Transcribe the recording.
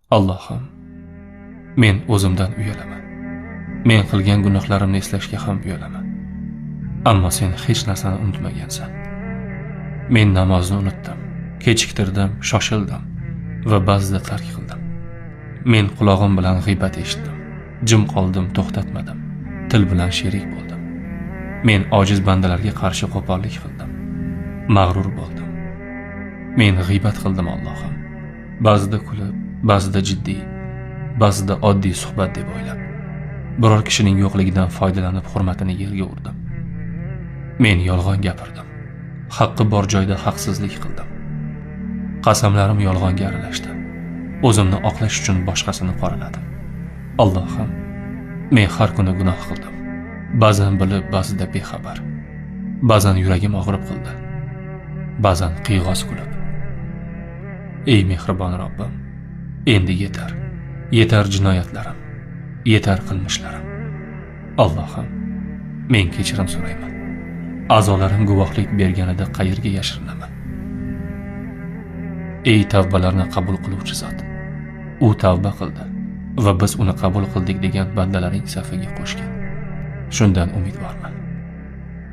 Allohim, men o'zimdan uyalaman. Men qilgan gunohlarimni eslashga ham uyalaman. Ammo sen hech narsani unutmagansan. Men namozni unutdim, kechiktirdim, shoshildim va ba'zida tark qildim. Men quloqim bilan g'iybat eshitdim, jim qoldim, to'xtatmadim, til bilan sherik bo'ldim. Men ojiz bandalarga qarshi qo'pollik qildim, mag'rur bo'ldim. Men g'iybat qildim Allohim. Ba'zida kulib, ba'zida jiddiy, ba'zida oddiy suhbat deb o'ylab, biror kishining yo'qligidan foydalanib hurmatini yerga urdim. Men yolg'on gapirdim. Haqqi bor joyda haqsizlik qildim. Qasamlarim yolg'onga aralashdi. O'zimni oqlash uchun boshqasini qoraladim. Allohim, men har kuni gunoh qildim. Ba'zan bilib, ba'zida bexabar. Ba'zan yuragim og'rib qildi. Ba'zan qiyg'os kulib. Ey mehribon Robbim, endi yetar. Yetar jinoyatlarim, yetar qilmishlarim. Allohim, men kechirim so'rayman. A'zolarim guvohlik berganida qayerga yashirinaman? Ey tavbalarni qabul qiluvchi zot, u tavba qildi va biz uni qabul qildik degan bandalaring safiga qo'shgan. Shundan umidvorman.